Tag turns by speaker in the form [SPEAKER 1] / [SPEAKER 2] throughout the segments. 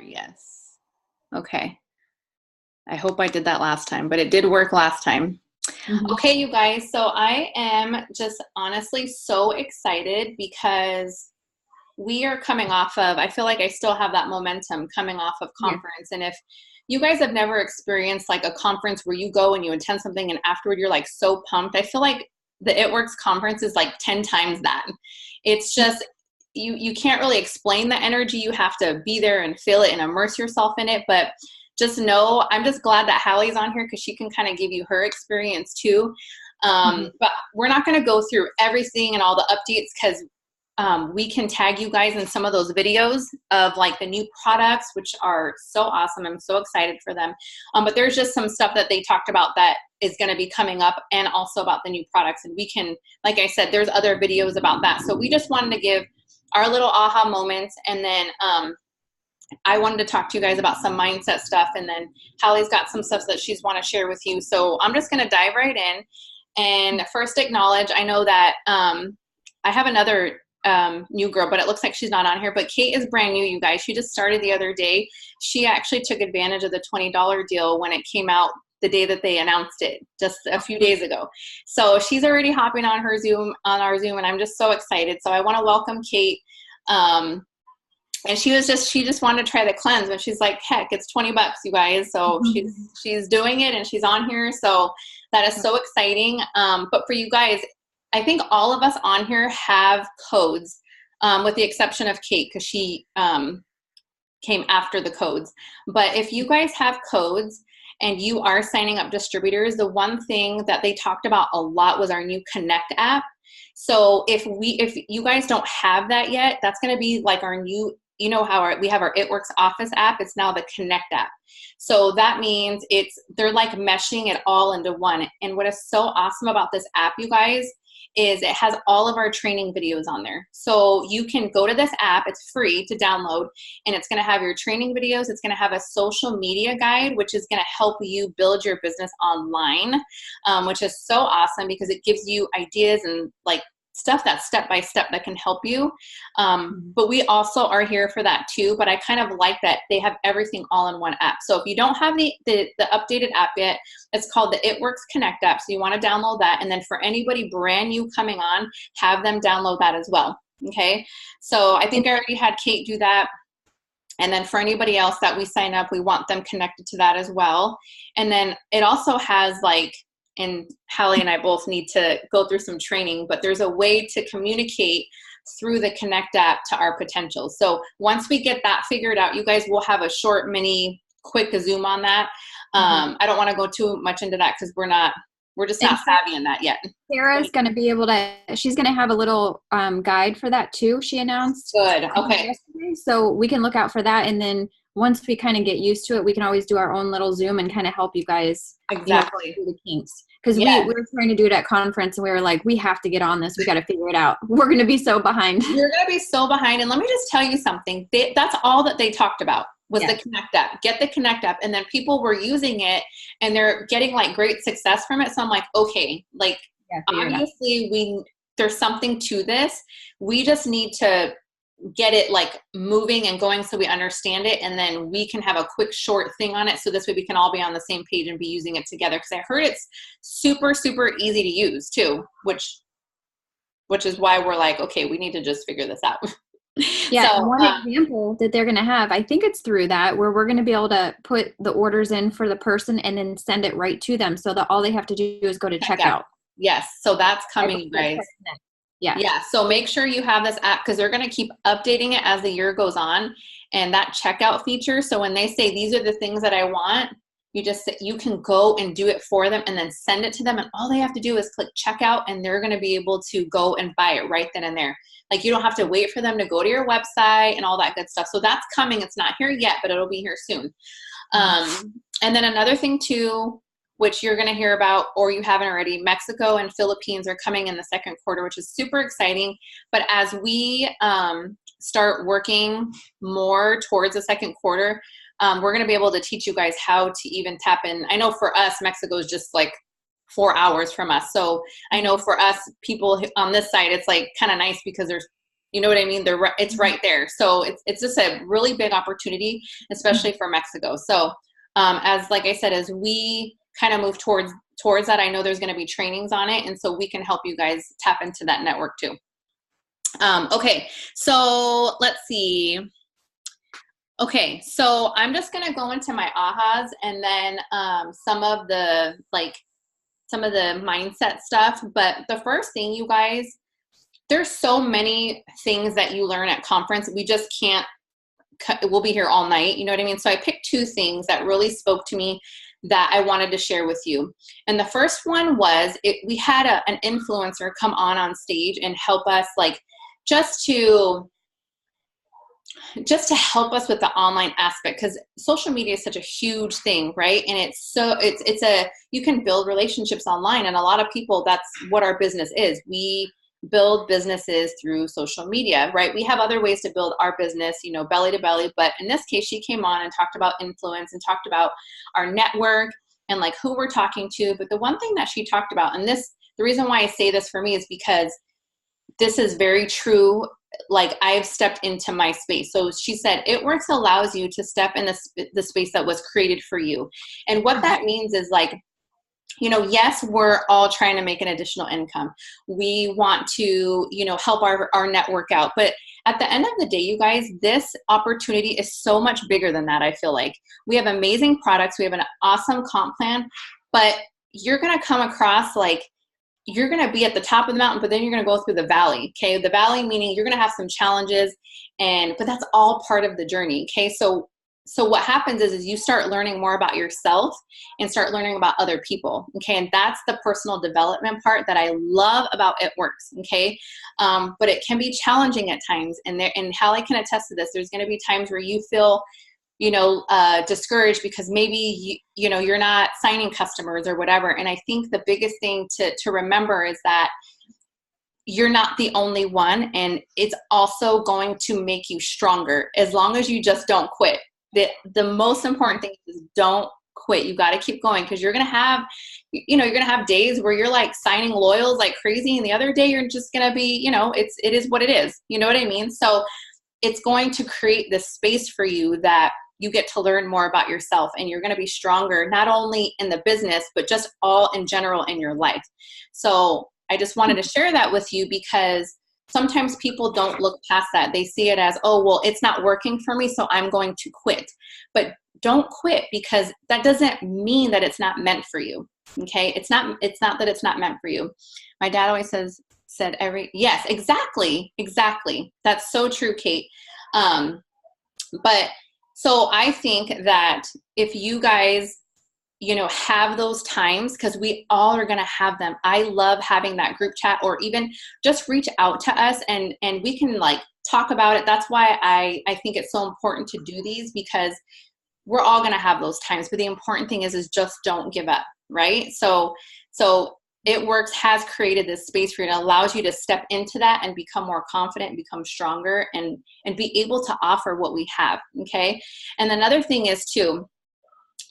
[SPEAKER 1] Yes. Okay. I hope I did that last time, but it did work last time.
[SPEAKER 2] Mhm.
[SPEAKER 1] Okay, you guys. So I am just honestly so excited because we are coming off of, I feel like I still have that momentum coming off of
[SPEAKER 2] Yeah.
[SPEAKER 1] conference. And if you guys have never experienced like a conference where you go and you attend something and afterward you're like so pumped, I feel like the It Works conference is like 10 times that. It's just, you can't really explain the energy. You have to be there and feel it and immerse yourself in it. But just know, I'm just glad that Hallie's on here because she can kind of give you her experience too.
[SPEAKER 2] Mhm.
[SPEAKER 1] But we're not going to go through everything and all the updates because we can tag you guys in some of those videos of like the new products, which are so awesome. I'm so excited for them. But there's just some stuff that they talked about that is going to be coming up, and also about the new products. And we can, like I said, there's other videos about that. So we just wanted to give our little aha moments. And then I wanted to talk to you guys about some mindset stuff. And then Hallie's got some stuff that she's want to share with you. So I'm just going to dive right in and first acknowledge, I know that I have another new girl, but it looks like she's not on here. But Kate is brand new, you guys. She just started the other day. She actually took advantage of the $20 deal when it came out the day that they announced it, just a few days ago. So she's already hopping on her Zoom, on our Zoom, and I'm just so excited. So I want to welcome Kate. And she just wanted to try the cleanse, but she's like, heck, it's $20, you guys. So she's doing it and she's on here. So that is so exciting. But for you guys, I think all of us on here have codes, with the exception of Kate, because she came after the codes. But if you guys have codes and you are signing up distributors, the one thing that they talked about a lot was our new Connect app. So if you guys don't have that yet, that's going to be like our new, you know how we have our It Works Office app. It's now the Connect app. So that means they're like meshing it all into one. And what is so awesome about this app, you guys, is it has all of our training videos on there. So you can go to this app, it's free to download, and it's going to have your training videos. It's going to have a social media guide, which is going to help you build your business online, which is so awesome because it gives you ideas and like stuff that's step by step that can help you. But we also are here for that too. But I kind of like that they have everything all in one app. So if you don't have the updated app yet, it's called the It Works Connect app. So you want to download that. And then for anybody brand new coming on, have them download that as well. Okay. So I think I already had Kate do that. And then for anybody else that we sign up, we want them connected to that as well. And then it also has like, and Hallie and I both need to go through some training, but there's a way to communicate through the Connect app to our potential. So once we get that figured out, you guys will have a short, mini, quick Zoom on that. I don't want to go too much into that because we're just not savvy in that yet.
[SPEAKER 2] Sarah's going to be able to, she's going to have a little guide for that too, she announced.
[SPEAKER 1] Good. Okay.
[SPEAKER 2] Yesterday, so we can look out for that. And then once we kind of get used to it, we can always do our own little Zoom and kind of help you guys.
[SPEAKER 1] Exactly.
[SPEAKER 2] Do the kinks. Because we were trying to do it at conference and we were like, we have to get on this. We got to figure it out. We're going to be so behind.
[SPEAKER 1] You're going to be so behind. And let me just tell you something. That's all that they talked about was the Connect app. Get the Connect app. And then people were using it and they're getting like great success from it. So I'm like, okay, like obviously there's something to this. We just need to get it like moving and going so we understand it, and then we can have a quick short thing on it so this way we can all be on the same page and be using it together, because I heard it's super easy to use too, which is why we're like, okay, we need to just figure this out.
[SPEAKER 2] Yeah, so, one example that they're going to have, I think it's through that, where we're going to be able to put the orders in for the person and then send it right to them, so that all they have to do is go to checkout.
[SPEAKER 1] Yes, so that's coming, you guys. Yeah, so make sure you have this app because they're going to keep updating it as the year goes on. And that checkout feature, so when they say these are the things that I want, you can go and do it for them and then send it to them, and all they have to do is click checkout and they're going to be able to go and buy it right then and there. Like you don't have to wait for them to go to your website and all that good stuff. So that's coming. It's not here yet, but it'll be here soon. And then another thing too, which you're going to hear about, or you haven't already, Mexico and Philippines are coming in the second quarter, which is super exciting. But as we start working more towards the second quarter, we're going to be able to teach you guys how to even tap in. I know for us, Mexico is just like 4 hours from us. So I know for us people on this side, it's like kind of nice because there's You know what I mean? It's right there. So it's just a really big opportunity, especially for Mexico. So as like I said, as we kind of move towards that, I know there's going to be trainings on it, and so we can help you guys tap into that network too. Okay, so let's see. Okay, so I'm just going to go into my ahas, and then some of the mindset stuff. But the first thing, you guys, there's so many things that you learn at conference. We just can't, we'll be here all night. You know what I mean? So I picked 2 things that really spoke to me that I wanted to share with you. And the first one was we had an influencer come on stage and help us, like, just to help us with the online aspect, because social media is such a huge thing, right? And you can build relationships online, and a lot of people, that's what our business is. We build businesses through social media, right? We have other ways to build our business, you know, belly to belly. But in this case, she came on and talked about influence and talked about our network and like who we're talking to. But the one thing that she talked about, and the reason why I say this for me is because this is very true. Like, I've stepped into my space. So she said, It Works allows you to step in the space that was created for you. And what that means is, like, you know, yes, we're all trying to make an additional income. We want to, you know, help our network out. But at the end of the day, you guys, this opportunity is so much bigger than that. I feel like we have amazing products. We have an awesome comp plan, but you're going to come across, like, you're going to be at the top of the mountain, but then you're going to go through the valley. Okay. The valley meaning you're going to have some challenges, but that's all part of the journey. Okay. So what happens is you start learning more about yourself and start learning about other people. Okay. And that's the personal development part that I love about It Works. Okay. But it can be challenging at times. And Hallie can attest to this. There's going to be times where you feel, you know, discouraged because maybe, you know, you're not signing customers or whatever. And I think the biggest thing to remember is that you're not the only one. And it's also going to make you stronger as long as you just don't quit. The most important thing is don't quit. You got to keep going, because you're going to have, you know, you're going to have days where you're like signing loyals like crazy. And the other day you're just going to be, you know, it is what it is. You know what I mean? So it's going to create this space for you that you get to learn more about yourself, and you're going to be stronger, not only in the business, but just all in general in your life. So I just wanted to share that with you, because sometimes people don't look past that. They see it as, oh, well, it's not working for me, so I'm going to quit. But don't quit, because that doesn't mean that it's not meant for you. Okay. It's not that it's not meant for you. My dad always yes, exactly. That's so true, Kate. But so I think that if you guys, you know, have those times, because we all are going to have them. I love having that group chat, or even just reach out to us and we can like talk about it. That's why I think it's so important to do these, because we're all going to have those times. But the important thing is just don't give up, right? So It Works has created this space for you. It allows you to step into that and become more confident, become stronger, and be able to offer what we have. Okay. And another thing is too,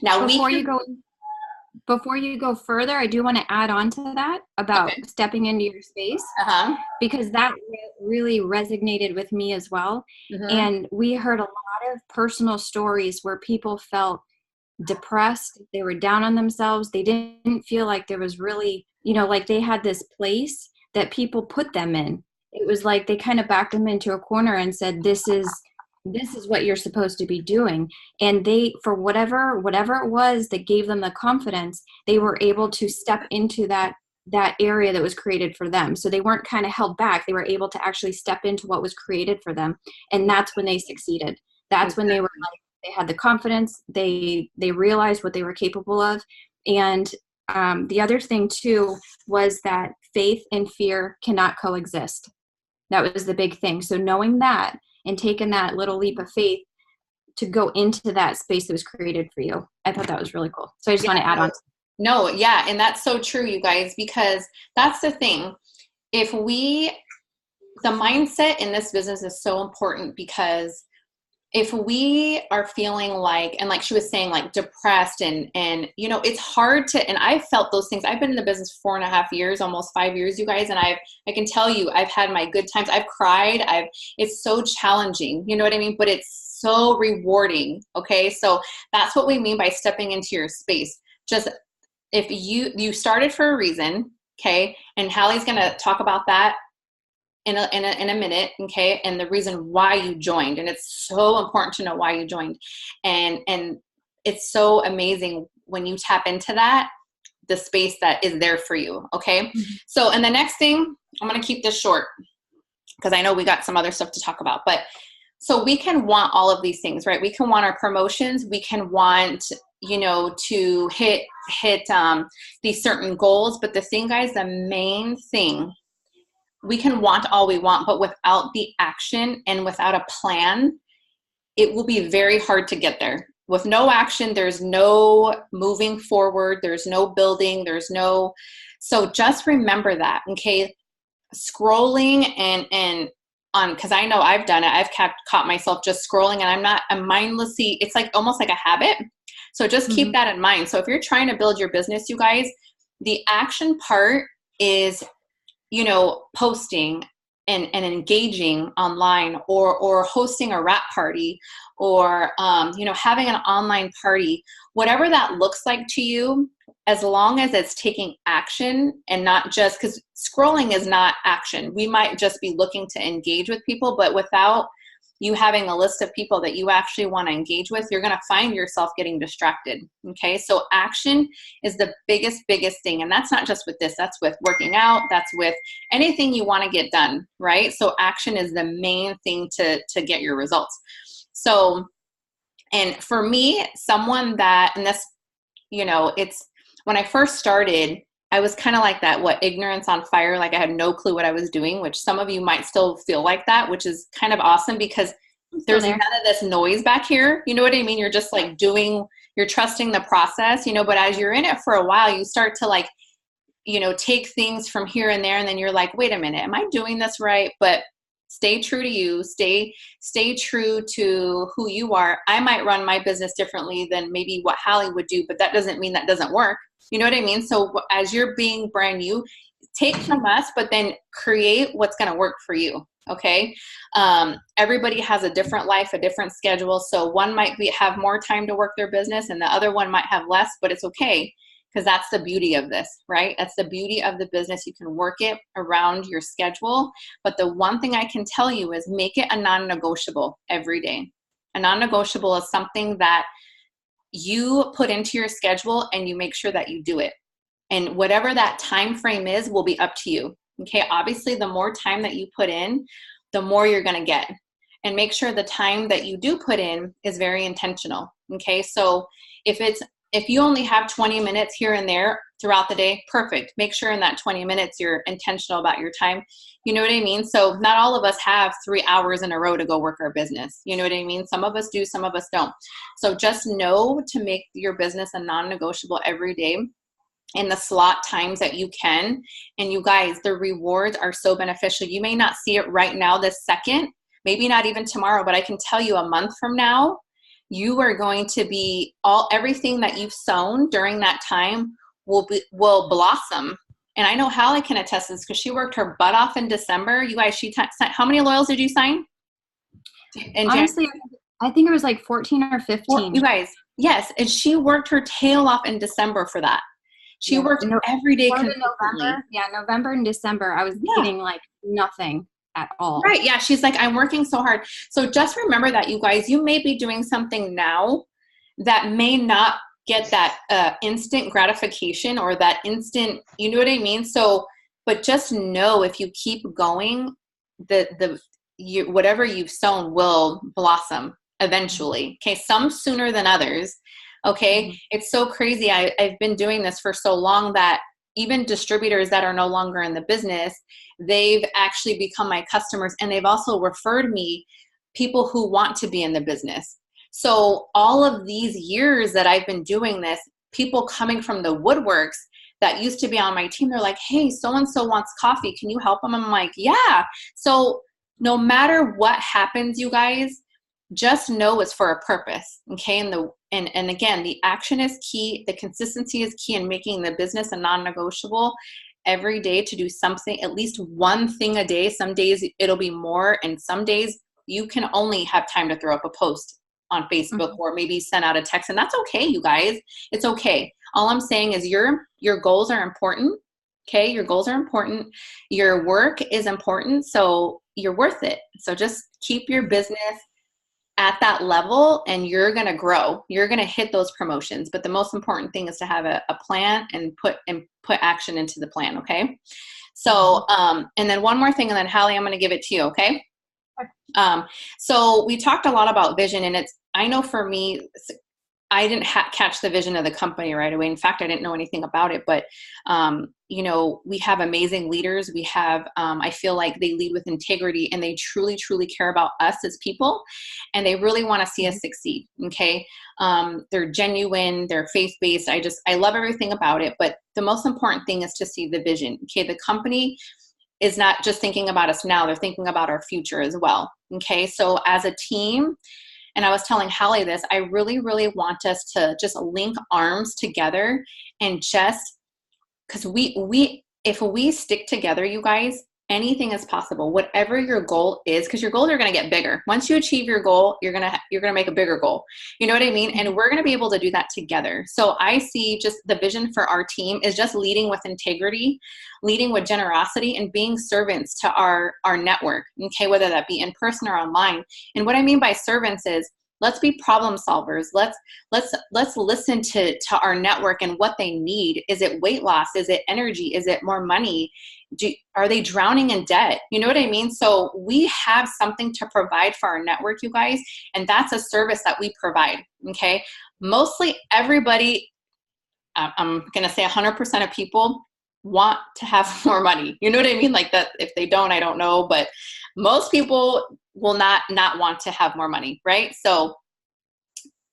[SPEAKER 1] now
[SPEAKER 2] before you go further, I do want to add on to that about stepping into your space, because that really resonated with me as well. And we heard a lot of personal stories where people felt depressed. They were down on themselves. They didn't feel like there was really, you know, like they had this place that people put them in. It was like they kind of backed them into a corner and said, this is what you're supposed to be doing. And they, for whatever it was that gave them the confidence, they were able to step into that area that was created for them. So they weren't kind of held back. They were able to actually step into what was created for them. And that's when they succeeded. That's when they were like, they had the confidence. They realized what they were capable of. And the other thing too was that faith and fear cannot coexist. That was the big thing. So knowing that and taking that little leap of faith to go into that space that was created for you, I thought that was really cool. So I just want to add on.
[SPEAKER 1] No, yeah, and that's so true, you guys, because that's the thing. The mindset in this business is so important, because if we are feeling like, and like she was saying, like depressed and, you know, it's hard to, and I've felt those things. I've been in the business 4.5 years, almost 5 years, you guys. And I can tell you, I've had my good times. I've cried. It's so challenging, you know what I mean? But it's so rewarding. Okay. So that's what we mean by stepping into your space. Just if you started for a reason. Okay. And Hallie's going to talk about that in a minute, okay, and the reason why you joined. And it's so important to know why you joined. And it's so amazing when you tap into that, the space that is there for you, okay? Mm-hmm. So, and the next thing, I'm going to keep this short because I know we got some other stuff to talk about, but so we can want all of these things, right? We can want our promotions. We can want, you know, to hit these certain goals. But the thing, guys, the main thing, we can want all we want, but without the action and without a plan, it will be very hard to get there. With no action, there's no moving forward. There's no building. So just remember that, okay? Scrolling and on, because I know I've done it. I've caught myself just scrolling, and I'm mindlessly, it's like almost like a habit. So just keep that in mind. So if you're trying to build your business, you guys, the action part is, you know, posting and engaging online, or hosting a wrap party, or, you know, having an online party, whatever that looks like to you, as long as it's taking action and not just, because scrolling is not action. We might just be looking to engage with people, but without you having a list of people that you actually want to engage with, you're going to find yourself getting distracted. Okay. So action is the biggest thing. And that's not just with this, that's with working out. That's with anything you want to get done. Right. So action is the main thing to get your results. So, and for me, someone that, and this, you know, it's when I first started, I was kind of like that, ignorance on fire. Like I had no clue what I was doing, which some of you might still feel like that, which is kind of awesome because there's none of this noise back here. You know what I mean? You're just like you're trusting the process, you know, but as you're in it for a while, you start to like, you know, take things from here and there. And then you're like, wait a minute, am I doing this right? But stay true to you, stay true to who you are. I might run my business differently than maybe what Hallie would do, but that doesn't mean that doesn't work. You know what I mean? So as you're being brand new, take from us, but then create what's going to work for you. Okay. Everybody has a different life, a different schedule. So one might have more time to work their business and the other one might have less, but it's okay. Because that's the beauty of this, right? That's the beauty of the business. You can work it around your schedule. But the one thing I can tell you is make it a non-negotiable every day. A non-negotiable is something that you put into your schedule and you make sure that you do it. And whatever that time frame is will be up to you. Okay, obviously the more time that you put in, the more you're going to get. And make sure the time that you do put in is very intentional. Okay, so if you only have 20 minutes here and there throughout the day, perfect. Make sure in that 20 minutes you're intentional about your time. You know what I mean? So not all of us have 3 hours in a row to go work our business. You know what I mean? Some of us do, some of us don't. So just know to make your business a non-negotiable every day in the slot times that you can. And you guys, the rewards are so beneficial. You may not see it right now this second, maybe not even tomorrow, but I can tell you a month from now, you are going to be everything that you've sown during that time will blossom. And I know Hallie can attest this because she worked her butt off in December. You guys, how many loyals did you sign?
[SPEAKER 2] Honestly, I think it was like 14 or 15.
[SPEAKER 1] Well, you guys, yes. And she worked her tail off in December for that. She worked every day consistently.
[SPEAKER 2] November and December, I was getting like nothing at all.
[SPEAKER 1] Right. Yeah. She's like, I'm working so hard. So just remember that, you guys, you may be doing something now that may not get that instant gratification or that instant, you know what I mean? So, but just know if you keep going, whatever you've sown will blossom eventually. Okay. Some sooner than others. Okay. Mm-hmm. It's so crazy. I've been doing this for so long that even distributors that are no longer in the business, they've actually become my customers, and they've also referred me people who want to be in the business. So all of these years that I've been doing this, people coming from the woodworks that used to be on my team, they're like, hey, so-and-so wants coffee. Can you help them? I'm like, yeah. So no matter what happens, you guys, just know it's for a purpose. Okay. And again, the action is key. The consistency is key in making the business a non-negotiable every day, to do something, at least one thing a day. Some days it'll be more, and some days you can only have time to throw up a post on Facebook or maybe send out a text, and that's okay, you guys. It's okay. All I'm saying is your goals are important. Okay. Your goals are important. Your work is important. So you're worth it. So just keep your business at that level, and you're going to grow. You're going to hit those promotions. But the most important thing is to have a plan and put action into the plan. Okay. So, and then one more thing, and then Hallie, I'm going to give it to you. Okay. So we talked a lot about vision, and I know for me, I didn't catch the vision of the company right away. In fact, I didn't know anything about it, but, you know, we have amazing leaders. We have, I feel like they lead with integrity, and they truly, truly care about us as people, and they really want to see us succeed. Okay. They're genuine, they're faith-based. I love everything about it, but the most important thing is to see the vision. Okay. The company is not just thinking about us now, they're thinking about our future as well. Okay. So as a team, and I was telling Hallie this, I really, really want us to just link arms together, and just, because if we stick together, you guys, anything is possible. Whatever your goal is, because your goals are going to get bigger. Once you achieve your goal, you're gonna make a bigger goal. You know what I mean? And we're going to be able to do that together. So I see just the vision for our team is just leading with integrity, leading with generosity, and being servants to our network. Okay, whether that be in person or online. And what I mean by servants is, let's be problem solvers. Let's listen to our network and what they need. Is it weight loss? Is it energy? Is it more money? Are they drowning in debt? You know what I mean? So we have something to provide for our network, you guys, and that's a service that we provide. Okay. Mostly everybody, I'm going to say 100% of people want to have more money. You know what I mean? Like that. If they don't, I don't know, but most people will not want to have more money. Right. So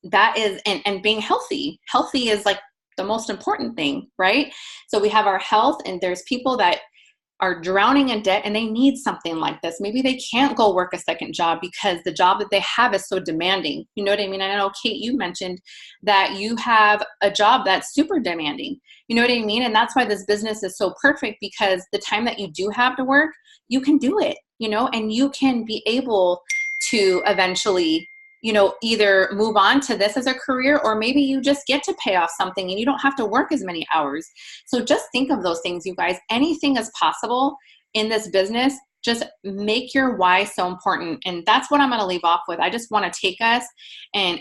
[SPEAKER 1] that is, and being healthy is like the most important thing. Right. So we have our health, and there's people that are drowning in debt, and they need something like this. Maybe they can't go work a second job because the job that they have is so demanding. You know what I mean? I know, Kate, you mentioned that you have a job that's super demanding. You know what I mean? And that's why this business is so perfect, because the time that you do have to work, you can do it, you know, and you can be able to eventually, you know, either move on to this as a career, or maybe you just get to pay off something and you don't have to work as many hours. So just think of those things, you guys. Anything is possible in this business. Just make your why so important. And that's what I'm going to leave off with. I just want to take us and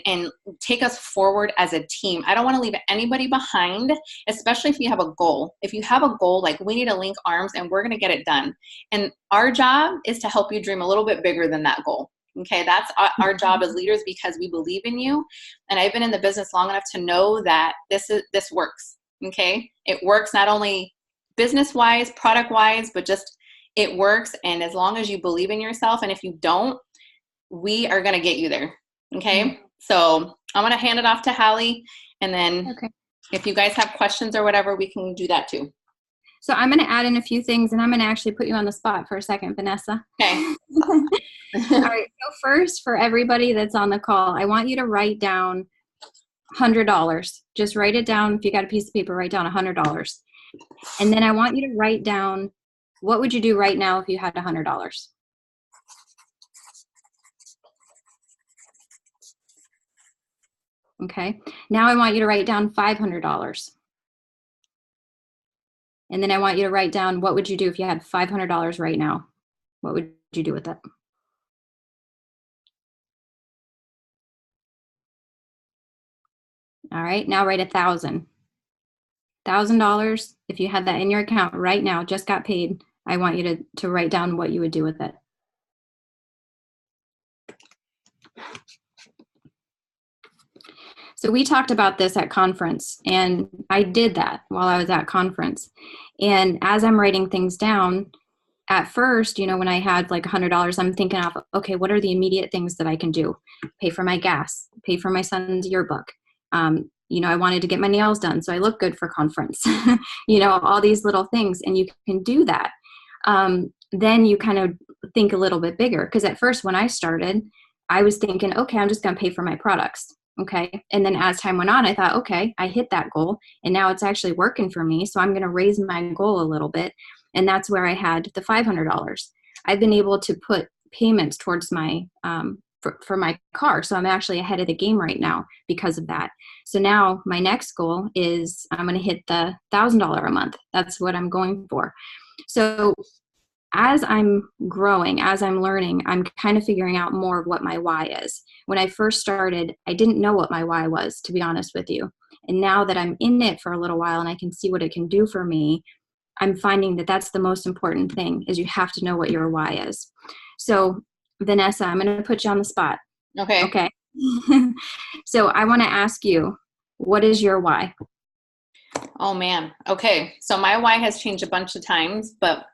[SPEAKER 1] take us forward as a team. I don't want to leave anybody behind, especially if you have a goal. If you have a goal, like, we need to link arms and we're going to get it done. And our job is to help you dream a little bit bigger than that goal. Okay, that's our job as leaders, because we believe in you. And I've been in the business long enough to know that this works. Okay, it works not only business-wise, product-wise, but just it works. And as long as you believe in yourself, and if you don't, we are going to get you there. Okay, so I'm going to hand it off to Hallie, and then if you guys have questions or whatever, we can do that too.
[SPEAKER 2] So I'm going to add in a few things, and I'm going to actually put you on the spot for a second, Vanessa.
[SPEAKER 1] Okay.
[SPEAKER 2] All right. So first, for everybody that's on the call, I want you to write down $100. Just write it down. If you got a piece of paper, write down $100. And then I want you to write down, what would you do right now if you had $100? Okay. Now I want you to write down $500. And then I want you to write down, what would you do if you had $500 right now? What would you do with it? All right, now write $1,000. $1,000, if you had that in your account right now, just got paid, I want you to write down what you would do with it. So we talked about this at conference, and I did that while I was at conference. And as I'm writing things down, at first, you know, when I had like $100, I'm thinking of, okay, what are the immediate things that I can do? Pay for my gas, pay for my son's yearbook. You know, I wanted to get my nails done so I look good for conference, you know, all these little things, and you can do that. Then you kind of think a little bit bigger, because at first when I started, I was thinking, okay, I'm just going to pay for my products. Okay. And then as time went on, I thought, okay, I hit that goal and now it's actually working for me. So I'm going to raise my goal a little bit. And that's where I had the $500. I've been able to put payments towards my, for my car. So I'm actually ahead of the game right now because of that. So now my next goal is I'm going to hit the $1,000 a month. That's what I'm going for. So as I'm growing, as I'm learning, I'm kind of figuring out more of what my why is. When I first started, I didn't know what my why was, to be honest with you. And now that I'm in it for a little while and I can see what it can do for me, I'm finding that that's the most important thing, is you have to know what your why is. So Vanessa, I'm going to put you on the spot.
[SPEAKER 1] Okay.
[SPEAKER 2] Okay. So I want to ask you, what is your why?
[SPEAKER 1] Oh man. Okay. So my why has changed a bunch of times, but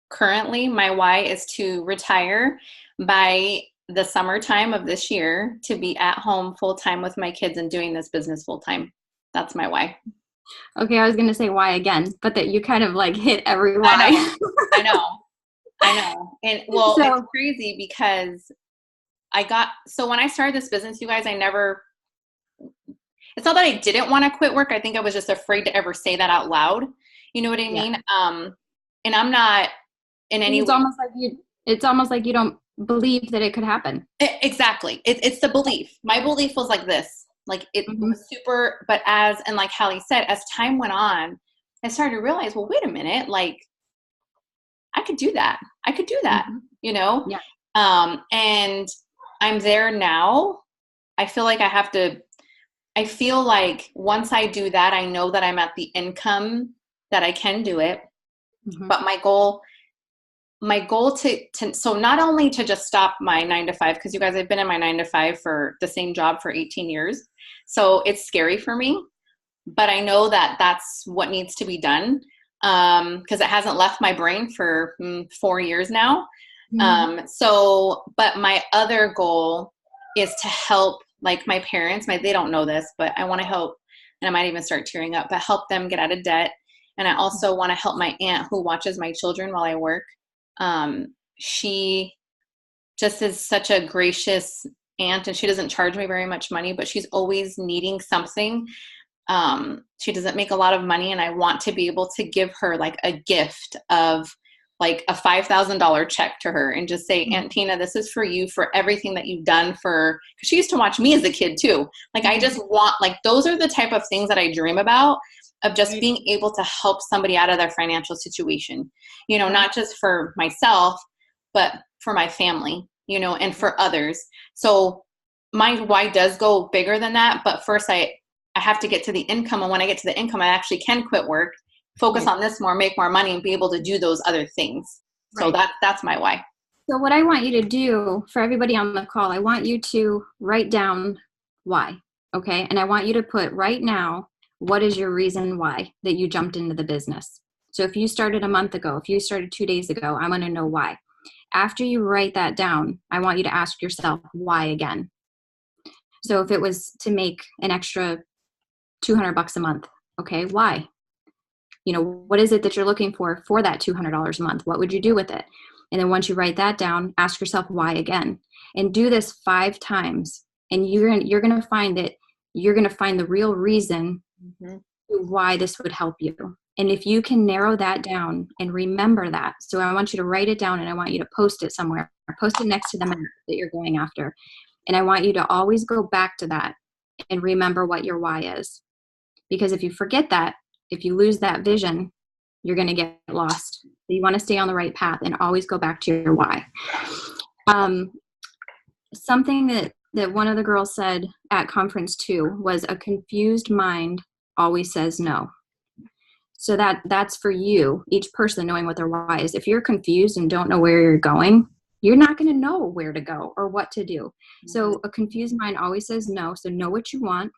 [SPEAKER 1] currently my why is to retire by the summertime of this year, to be at home full time with my kids and doing this business full time. That's my why.
[SPEAKER 2] Okay. I was going to say why again, but that you kind of like hit every why.
[SPEAKER 1] I know. And well, so, it's crazy because so when I started this business, you guys, it's not that I didn't want to quit work. I think I was just afraid to ever say that out loud. You know what I mean? Yeah. And I'm not in any way.
[SPEAKER 2] It's almost like you don't believe that it could happen.
[SPEAKER 1] Exactly. It's the belief. My belief was like this, like it was super, but and like Hallie said, as time went on, I started to realize, well, wait a minute, like I could do that. You know?
[SPEAKER 2] Yeah.
[SPEAKER 1] And I'm there now. I feel like once I do that, I know that I'm at the income that I can do it. Mm-hmm. But my goal so not only to just stop my 9-to-5, because you guys, I've been in my 9-to-5 for the same job for 18 years. So it's scary for me, but I know that that's what needs to be done. Because it hasn't left my brain for 4 years now. Mm-hmm. But my other goal is to help, like my parents, they don't know this, but I want to help, and I might even start tearing up, but help them get out of debt. And I also want to help my aunt who watches my children while I work. She just is such a gracious aunt, and she doesn't charge me very much money, but she's always needing something. She doesn't make a lot of money, and I want to be able to give her like a gift of like a $5,000 check to her and just say, Aunt Tina, this is for you, for everything that you've done because she used to watch me as a kid too. Like, I just want, like, those are the type of things that I dream about, of just being able to help somebody out of their financial situation, you know, not just for myself, but for my family, you know, and for others. So my why does go bigger than that. But first I have to get to the income. And when I get to the income, I actually can quit work, focus on this more, make more money, and be able to do those other things. So that's my why.
[SPEAKER 2] So what I want you to do for everybody on the call, I want you to write down why. Okay. And I want you to put right now, what is your reason why that you jumped into the business? So if you started a month ago, if you started 2 days ago, I want to know why. After you write that down, I want you to ask yourself why again. So if it was to make an extra $200 a month, okay, why? You know, what is it that you're looking for that $200 a month? What would you do with it? And then once you write that down, ask yourself why again, and do this 5 times. And you're going to find that you're going to find the real reason why this would help you. And if you can narrow that down and remember that, so I want you to write it down and I want you to post it somewhere, or post it next to the map that you're going after. And I want you to always go back to that and remember what your why is. Because if you forget that, if you lose that vision, you're going to get lost. So you want to stay on the right path and always go back to your why. Something that one of the girls said at conference 2 was, a confused mind always says no. So that's for you, each person knowing what their why is. If you're confused and don't know where you're going, you're not going to know where to go or what to do. So a confused mind always says no. So know what you want.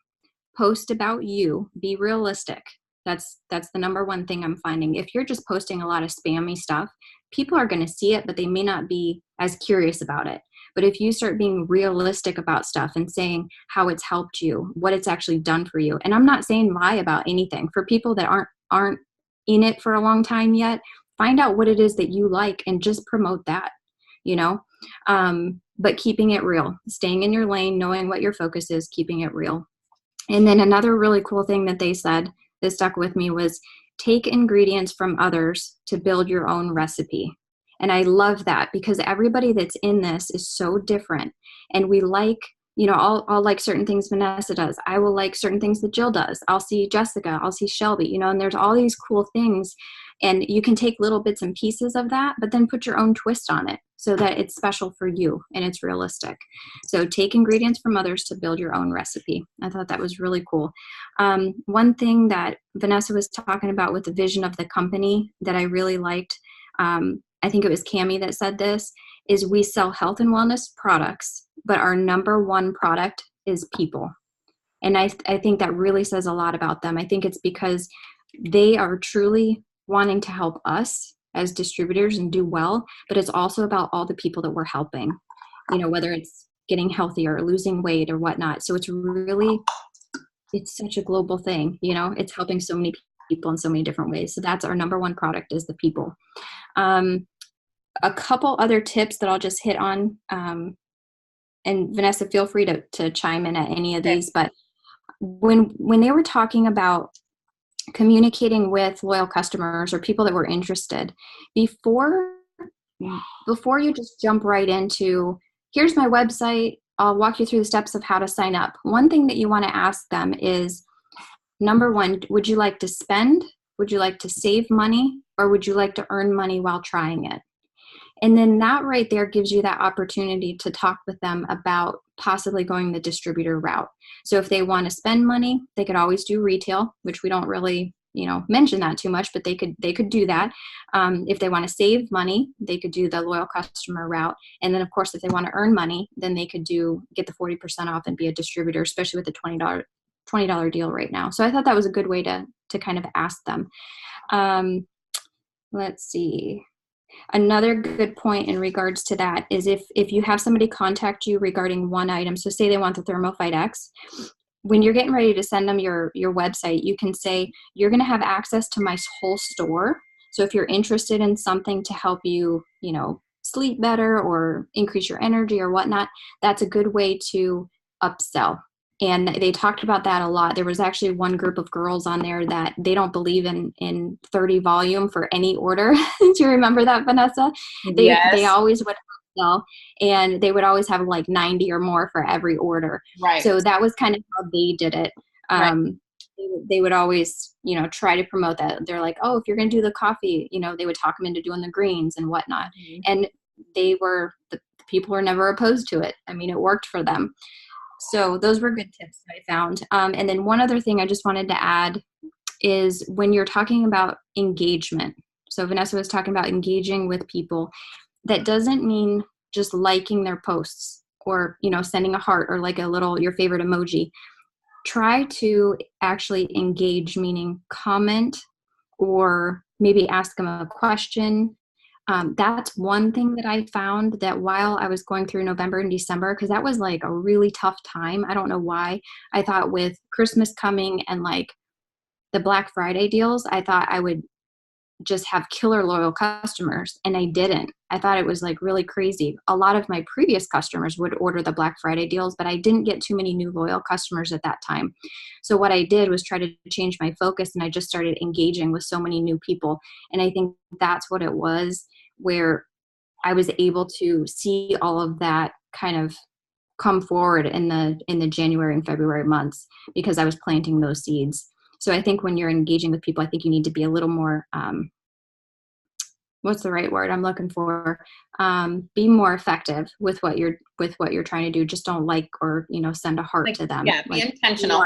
[SPEAKER 2] Post about you. Be realistic. That's the number one thing I'm finding. If you're just posting a lot of spammy stuff, people are going to see it, but they may not be as curious about it. But if you start being realistic about stuff and saying how it's helped you, what it's actually done for you, and I'm not saying lie about anything. For people that aren't in it for a long time yet, find out what it is that you like and just promote that, you know. but keeping it real, staying in your lane, knowing what your focus is, keeping it real. And then another really cool thing that they said that stuck with me was take ingredients from others to build your own recipe. And I love that because everybody that's in this is so different. And we like, I'll like certain things Vanessa does. I will like certain things that Jill does. I'll see Jessica, I'll see Shelby, and there's all these cool things. And you can take little bits and pieces of that, but then put your own twist on it so that it's special for you and it's realistic. So take ingredients from others to build your own recipe. I thought that was really cool. One thing that Vanessa was talking about with the vision of the company that I really liked, I think it was Cami that said this, is we sell health and wellness products, but our number one product is people. And I think that really says a lot about them. I think it's because they are truly wanting to help us as distributors and do well, but it's also about all the people that we're helping, whether it's getting healthier or losing weight or whatnot. So it's such a global thing, it's helping so many people in so many different ways. So that's our number one product is the people. A couple other tips that I'll just hit on, and Vanessa, feel free to chime in at any of these, but when they were talking about communicating with loyal customers or people that were interested, before you just jump right into, here's my website, I'll walk you through the steps of how to sign up. One thing that you want to ask them is, number one, would you like to spend? Would you like to save money? Or would you like to earn money while trying it? And then that right there gives you that opportunity to talk with them about possibly going the distributor route. So if they want to spend money, they could always do retail, which we don't really, mention that too much, but they could do that. If they want to save money, they could do the loyal customer route. And then of course, if they want to earn money, then they could get the 40% off and be a distributor, especially with the $20 deal right now. So I thought that was a good way to kind of ask them. Let's see. Another good point in regards to that is if you have somebody contact you regarding one item, so say they want the ThermoFight X, when you're getting ready to send them your website, you can say, you're going to have access to my whole store. So if you're interested in something to help you, sleep better or increase your energy or whatnot, that's a good way to upsell. And they talked about that a lot. There was actually one group of girls on there that they don't believe in 30 volume for any order. Do you remember that, Vanessa? They always would upsell, and they would always have like 90 or more for every order.
[SPEAKER 1] Right.
[SPEAKER 2] So that was kind of how they did it. Right. They would always, try to promote that. They're like, oh, if you're going to do the coffee, they would talk them into doing the greens and whatnot. Mm-hmm. And the people were never opposed to it. I mean, it worked for them. So those were good tips that I found. And then one other thing I just wanted to add is when you're talking about engagement. So Vanessa was talking about engaging with people. That doesn't mean just liking their posts or, sending a heart or like your favorite emoji. Try to actually engage, meaning comment or maybe ask them a question. That's one thing that I found that while I was going through November and December, because that was like a really tough time. I don't know why. I thought with Christmas coming and like the Black Friday deals, I thought I would just have killer loyal customers, and I didn't. I thought it was like really crazy. A lot of my previous customers would order the Black Friday deals, but I didn't get too many new loyal customers at that time. So what I did was try to change my focus, and I just started engaging with so many new people. And I think that's what it was, where I was able to see all of that kind of come forward in the January and February months, because I was planting those seeds. So I think when you're engaging with people, I think you need to be a little more, what's the right word I'm looking for? Be more effective with what you're trying to do. Just don't like or, send a heart to them.
[SPEAKER 1] Yeah, be intentional.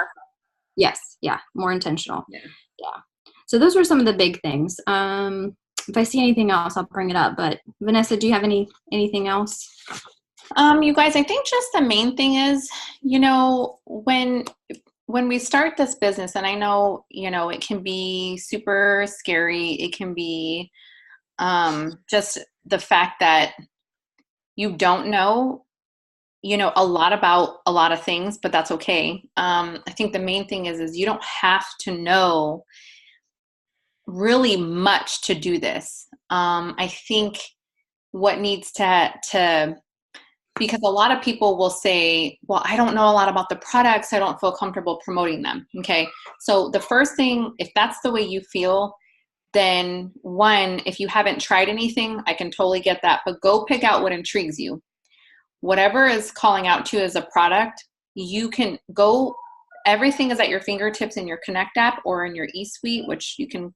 [SPEAKER 2] Yes. Yeah. More intentional. Yeah. So those were some of the big things. If I see anything else, I'll bring it up. But Vanessa, do you have anything else?
[SPEAKER 1] You guys, I think just the main thing is, when we start this business, and I know, it can be super scary. It can be just the fact that you don't know, a lot about a lot of things, but that's okay. I think the main thing is you don't have to know really much to do this. I think what needs to because a lot of people will say, well, I don't know a lot about the products. I don't feel comfortable promoting them. Okay. So the first thing, if that's the way you feel, then one, if you haven't tried anything, I can totally get that, but go pick out what intrigues you. Whatever is calling out to you as a product, you can go, everything is at your fingertips in your Connect app or in your eSuite, which you can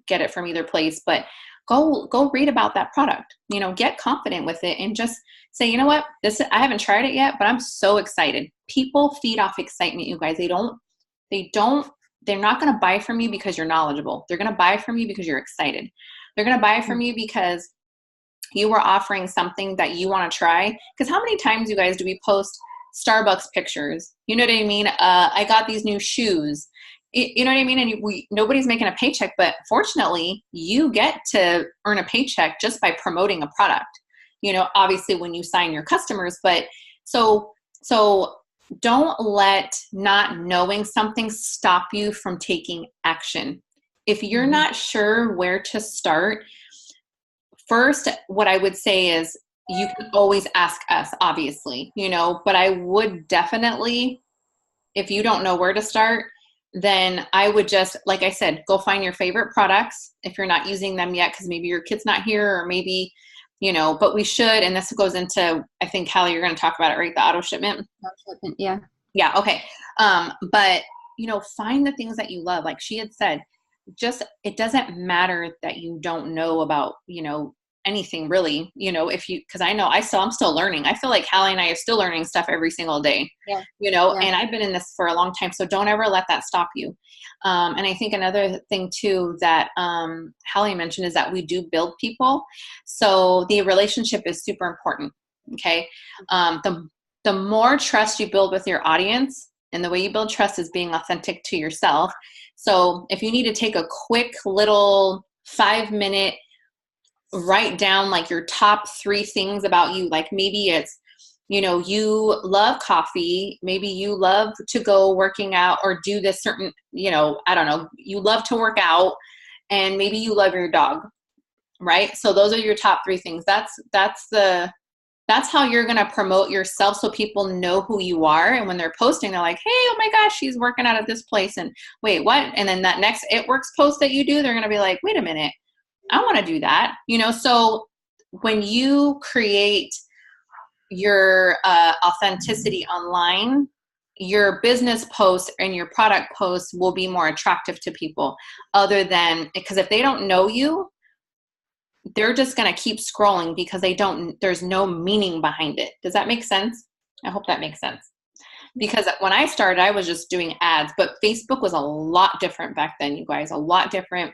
[SPEAKER 1] get it from either place, but go read about that product, get confident with it and just say, you know what, I haven't tried it yet, but I'm so excited. People feed off excitement, you guys. They're not going to buy from you because you're knowledgeable. They're going to buy from you because you're excited. They're going to buy from you because you were offering something that you want to try. Because how many times, you guys, do we post Starbucks pictures? You know what I mean? I got these new shoes. You know what I mean? And nobody's making a paycheck, but fortunately, you get to earn a paycheck just by promoting a product. Obviously when you sign your customers, but so don't let not knowing something stop you from taking action. If you're not sure where to start, first, what I would say is you can always ask us, obviously, but I would definitely, if you don't know where to start, then I would just, like I said, go find your favorite products if you're not using them yet, because maybe your kid's not here, or maybe, but we should, and this goes into, I think, Callie, you're going to talk about it, right? The auto shipment.
[SPEAKER 2] Yeah.
[SPEAKER 1] Yeah. Okay. But, find the things that you love. Like she had said, it doesn't matter that you don't know about, anything really, because I'm still learning. I feel like Callie and I are still learning stuff every single day, and I've been in this for a long time. So don't ever let that stop you. And I think another thing too, that Callie mentioned, is that we do build people. So the relationship is super important. Okay. The more trust you build with your audience, and the way you build trust is being authentic to yourself. So if you need to take a quick little 5-minute, write down like your top 3 things about you. Like maybe it's, you love coffee. Maybe you love to go working out or do this certain, I don't know, you love to work out, and maybe you love your dog, right? So those are your top 3 things. That's how you're going to promote yourself, so people know who you are. And when they're posting, they're like, hey, oh my gosh, she's working out at this place. And wait, what? And then that next It Works post that you do, they're going to be like, wait a minute, I want to do that. So when you create your authenticity online, your business posts and your product posts will be more attractive to people, because if they don't know you, they're just going to keep scrolling because there's no meaning behind it. Does that make sense? I hope that makes sense. Because when I started, I was just doing ads, but Facebook was a lot different back then, you guys, a lot different.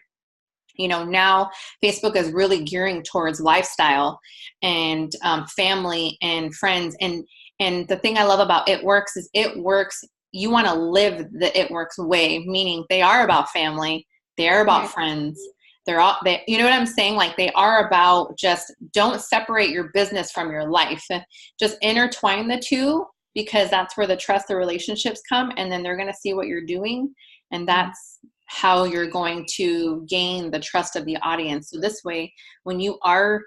[SPEAKER 1] Now Facebook is really gearing towards lifestyle and family and friends. And the thing I love about It Works is It Works. You want to live the It Works way, meaning they are about family. They are about friends. You know what I'm saying? Like they are about, just don't separate your business from your life. Just intertwine the two, because that's where the trust, the relationships come, and then they're going to see what you're doing. And that's how you're going to gain the trust of the audience. So this way, when you are,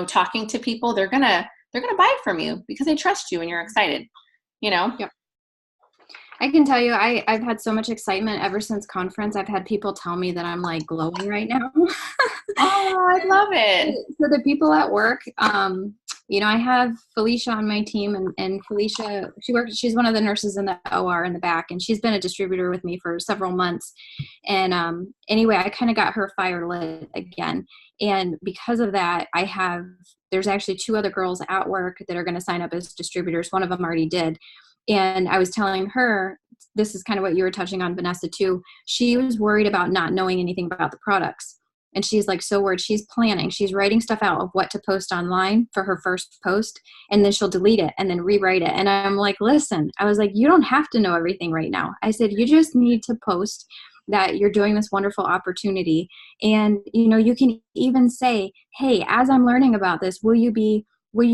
[SPEAKER 1] talking to people, they're going to buy from you because they trust you and you're excited,
[SPEAKER 2] Yep. I can tell you, I've had so much excitement ever since conference. I've had people tell me that I'm like glowing right now.
[SPEAKER 1] Oh, I love it.
[SPEAKER 2] So the people at work, I have Felicia on my team, and Felicia, she's one of the nurses in the OR in the back, and she's been a distributor with me for several months. And anyway, I kind of got her fire lit again. And because of that, there's actually 2 other girls at work that are going to sign up as distributors. One of them already did. And I was telling her, this is kind of what you were touching on, Vanessa, too. She was worried about not knowing anything about the products. And she's like so worried. She's planning. She's writing stuff out of what to post online for her first post. And then she'll delete it and then rewrite it. And I'm like, listen, I was like, you don't have to know everything right now. I said, you just need to post that you're doing this wonderful opportunity. And, you can even say, hey, as I'm learning about this, will you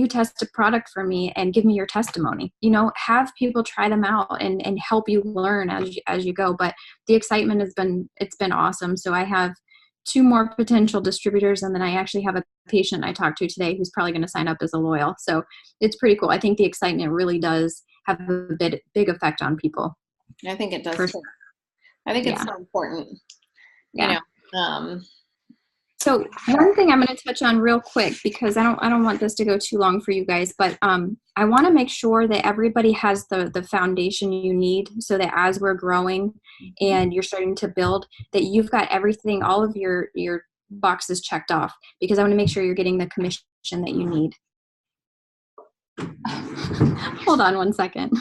[SPEAKER 2] test a product for me and give me your testimony? Have people try them out and help you learn as you go. But the excitement it's been awesome. So I have 2 more potential distributors, and then I actually have a patient I talked to today who's probably going to sign up as a loyal. So it's pretty cool. I think the excitement really does have a big effect on people.
[SPEAKER 1] I think it does too. I think it's so important. You know.
[SPEAKER 2] So one thing I'm going to touch on real quick, because I don't want this to go too long for you guys, but I want to make sure that everybody has the foundation you need, so that as we're growing and you're starting to build, that you've got everything, all of your boxes checked off, because I want to make sure you're getting the commission that you need. Hold on one second.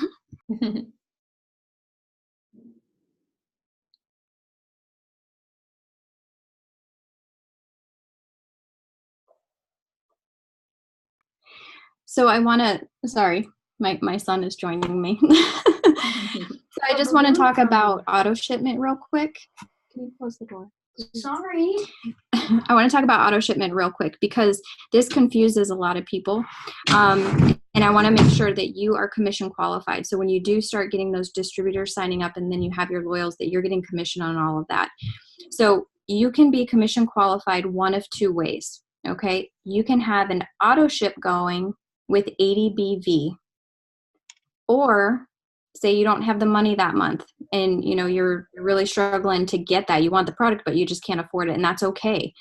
[SPEAKER 2] So I want to, sorry, my son is joining me. So I just want to talk about auto shipment real quick. Can you close the door?
[SPEAKER 3] Sorry.
[SPEAKER 2] I want to talk about auto shipment real quick, because this confuses a lot of people. And I want to make sure that you are commission qualified. So when you do start getting those distributors signing up, and then you have your loyals, that you're getting commission on all of that. So you can be commission qualified one of 2 ways. Okay. You can have an auto ship going with 80 BV, or say you don't have the money that month and you're really struggling to get that. You want the product, but you just can't afford it, and that's okay.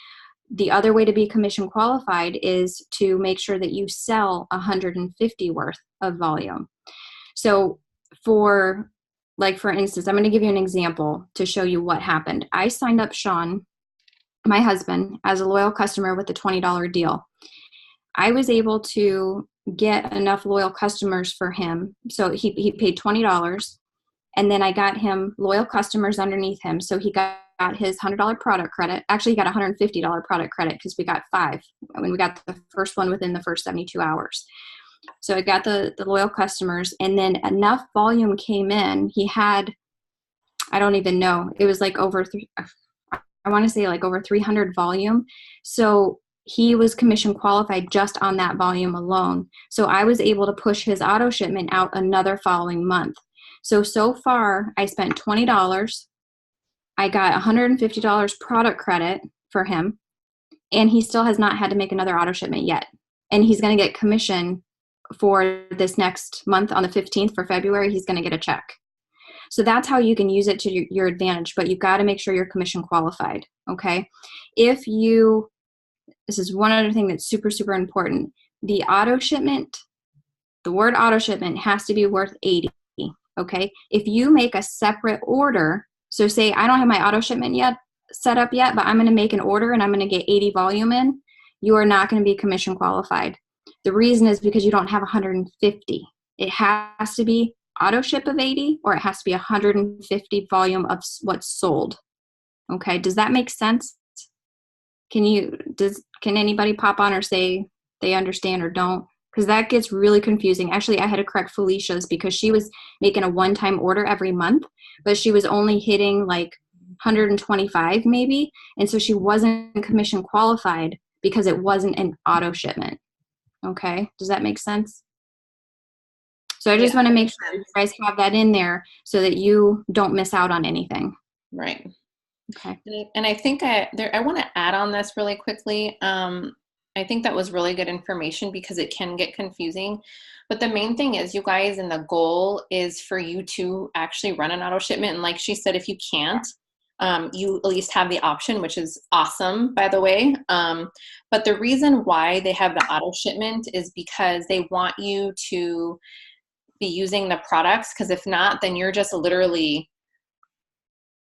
[SPEAKER 2] The other way to be commission qualified is to make sure that you sell 150 worth of volume. So for instance, I'm going to give you an example to show you what happened. I signed up Sean, my husband, as a loyal customer with a $20 deal. I was able to get enough loyal customers for him. So he paid $20, and then I got him loyal customers underneath him. So he got his $100 product credit. Actually, he got $150 product credit, because we got 5 when we got the first one within the first 72 hours. So I got the loyal customers, and then enough volume came in. He had, I don't even know, it was like over I want to say like over 300 volume. So he was commission qualified just on that volume alone. So I was able to push his auto shipment out another following month. So far I spent $20. I got $150 product credit for him, and he still has not had to make another auto shipment yet. And he's going to get commission for this next month on the 15th for February. He's going to get a check. So that's how you can use it to your advantage, but you've got to make sure you're commission qualified. Okay. This is one other thing that's super, super important. The auto shipment, the word auto shipment has to be worth 80. Okay. If you make a separate order, so say I don't have my auto shipment set up yet, but I'm going to make an order and I'm going to get 80 volume in, you are not going to be commission qualified. The reason is because you don't have 150. It has to be auto ship of 80, or it has to be 150 volume of what's sold. Okay. Does that make sense? Can anybody pop on or say they understand or don't? Because that gets really confusing. Actually, I had to correct Felicia's, because she was making a one-time order every month, but she was only hitting like 125 maybe. And so she wasn't commission qualified because it wasn't an auto shipment. Okay. Does that make sense? So I just want to make sure you guys have that in there so that you don't miss out on anything.
[SPEAKER 1] Right.
[SPEAKER 2] Okay.
[SPEAKER 1] And I think I want to add on this really quickly. I think that was really good information, because it can get confusing. But the main thing is, you guys, and the goal is for you to actually run an auto shipment. And like she said, if you can't, you at least have the option, which is awesome, by the way. But the reason why they have the auto shipment is because they want you to be using the products, because if not, then you're just literally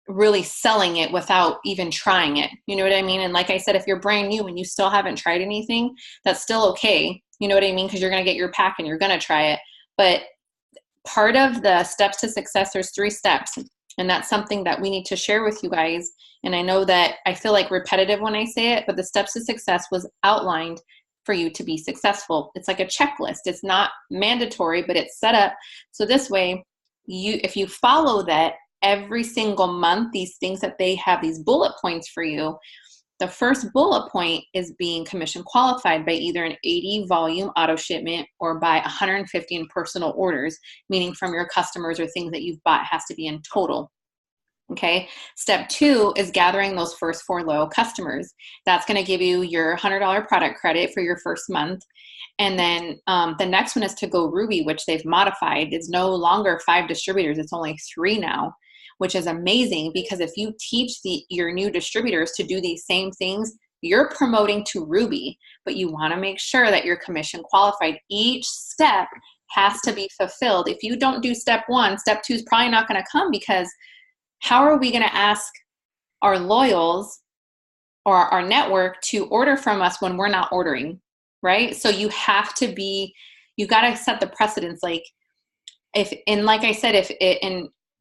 [SPEAKER 1] really selling it without even trying it. You know what I mean? And like I said, if you're brand new and you still haven't tried anything, that's still okay. You know what I mean? Because you're going to get your pack and you're going to try it. But part of the steps to success, there's 3 steps. And that's something that we need to share with you guys. And I know that I feel like repetitive when I say it, but the steps to success was outlined for you to be successful. It's like a checklist. It's not mandatory, but it's set up. So this way, if you follow that, every single month, these things that they have, these bullet points for you, the first bullet point is being commission qualified by either an 80 volume auto shipment or by 150 in personal orders, meaning from your customers or things that you've bought has to be in total. Okay. Step 2 is gathering those first 4 loyal customers. That's going to give you your $100 product credit for your first month. And then the next one is to go Ruby, which they've modified. It's no longer 5 distributors. It's only 3 now, which is amazing, because if you teach your new distributors to do these same things, you're promoting to Ruby, but you want to make sure that you're commission qualified. Each step has to be fulfilled. If you don't do step 1, step 2 is probably not going to come, because how are we going to ask our loyals or our network to order from us when we're not ordering, right? So you have to you got to set the precedence. Like like I said,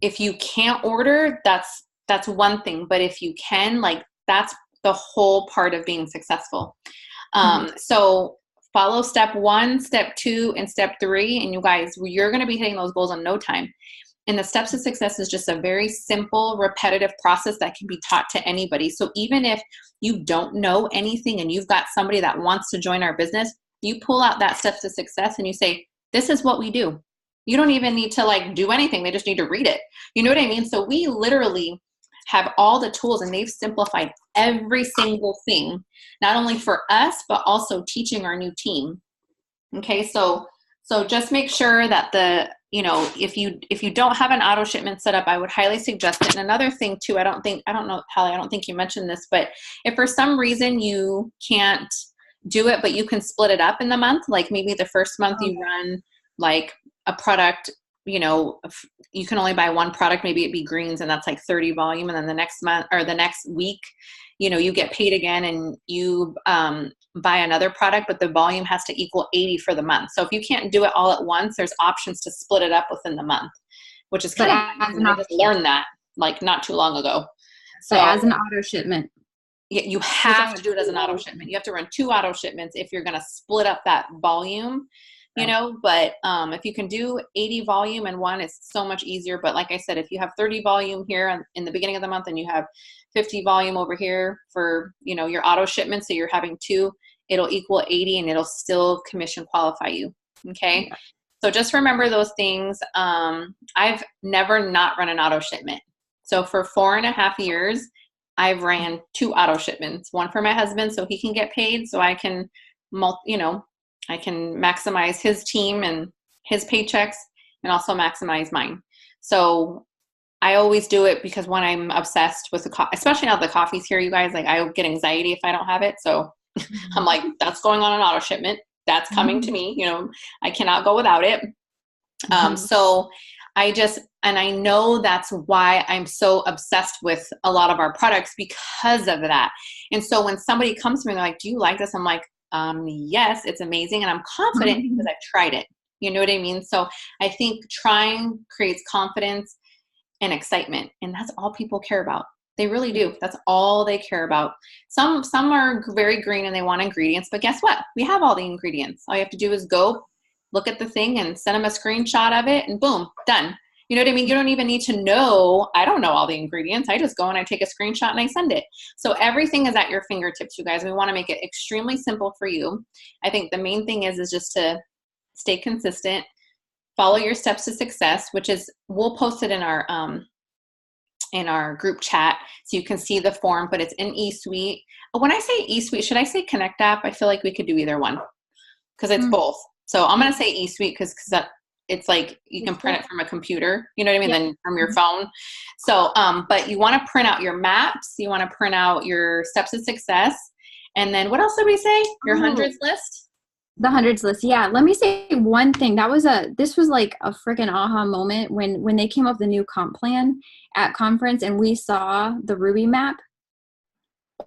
[SPEAKER 1] if you can't order, that's one thing. But if you can, like, that's the whole part of being successful. So follow step 1, step 2, and step 3. And you guys, you're going to be hitting those goals in no time. And the steps to success is just a very simple, repetitive process that can be taught to anybody. So even if you don't know anything and you've got somebody that wants to join our business, you pull out that steps to success and you say, this is what we do. You don't even need to like do anything. They just need to read it. You know what I mean? So we literally have all the tools, and they've simplified every single thing, not only for us, but also teaching our new team. Okay. So just make sure that if you don't have an auto shipment set up, I would highly suggest it. And another thing too, I don't know, Holly, I don't think you mentioned this, but if for some reason you can't do it, but you can split it up in the month, like maybe the first month you run like a product, you can only buy one product, maybe it be greens, and that's like 30 volume. And then the next month or the next week, you get paid again and you buy another product, but the volume has to equal 80 for the month. So if you can't do it all at once, there's options to split it up within the month, which is kind of, I just learned that like not too long ago.
[SPEAKER 2] So as an auto shipment.
[SPEAKER 1] Yeah, you have to do it as an auto shipment. You have to run 2 auto shipments if you're going to split up that volume, but if you can do 80 volume in one, it's so much easier. But like I said, if you have 30 volume here in the beginning of the month and you have 50 volume over here for, your auto shipment, so you're having 2, it'll equal 80 and it'll still commission qualify you. Okay. Yeah. So just remember those things. I've never not run an auto shipment. So for 4.5 years, I've ran 2 auto shipments, one for my husband so he can get paid, so I can, I can maximize his team and his paychecks and also maximize mine. So I always do it because when I'm obsessed with the coffee, especially now that the coffee's here, you guys, like I get anxiety if I don't have it. So I'm like, that's going on an auto shipment. That's coming to me. I cannot go without it. So I know that's why I'm so obsessed with a lot of our products, because of that. And so when somebody comes to me, they're like, do you like this? I'm like, yes, it's amazing. And I'm confident because I've tried it. You know what I mean? So I think trying creates confidence and excitement. And that's all people care about. They really do. That's all they care about. Some are very green and they want ingredients, but guess what? We have all the ingredients. All you have to do is go look at the thing and send them a screenshot of it and boom, done. You know what I mean? You don't even need to know. I don't know all the ingredients. I just go and I take a screenshot and I send it. So everything is at your fingertips, you guys. We want to make it extremely simple for you. I think the main thing is just to stay consistent, follow your steps to success, which is, we'll post it in our group chat so you can see the form, but it's in eSuite. When I say eSuite, should I say Connect App? I feel like we could do either one because it's both. So I'm going to say eSuite because that it's like you can print it from a computer, you know what I mean? Yeah. Then from your phone. So, but you want to print out your maps. You want to print out your steps to success. And then what else did we say? Your hundreds list?
[SPEAKER 2] The hundreds list. Yeah. Let me say one thing. This was like a freaking aha moment when they came up with the new comp plan at conference and we saw the Ruby map.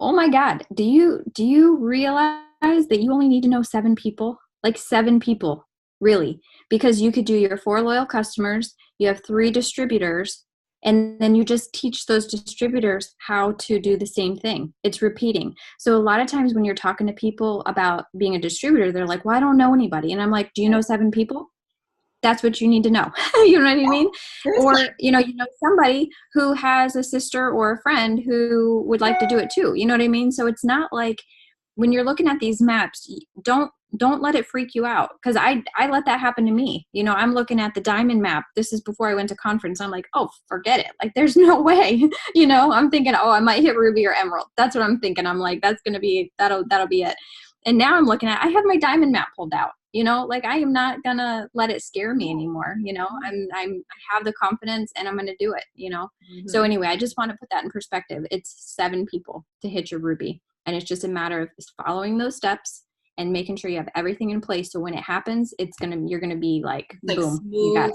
[SPEAKER 2] Oh my God. Do you realize that you only need to know 7 people? Like 7 people, really, because you could do your 4 loyal customers, you have 3 distributors, and then you just teach those distributors how to do the same thing. It's repeating. So a lot of times when you're talking to people about being a distributor, they're like, well, I don't know anybody. And I'm like, do you know 7 people? That's what you need to know. You know what I mean? Or, you know somebody who has a sister or a friend who would like to do it too. You know what I mean? So it's not like when you're looking at these maps, don't let it freak you out. Cause I let that happen to me. You know, I'm looking at the diamond map. This is before I went to conference. I'm like, oh, forget it. Like, there's no way, you know, I'm thinking, oh, I might hit ruby or emerald. That's what I'm thinking. I'm like, that's going to be, that'll be it. And now I'm looking at, I have my diamond map pulled out, you know, like I am not gonna let it scare me anymore. You know, I have the confidence and I'm going to do it, you know? Mm-hmm. So anyway, I just want to put that in perspective. It's 7 people to hit your ruby. And it's just a matter of following those steps and making sure you have everything in place. So when it happens, you're going to be like boom,
[SPEAKER 1] smooth,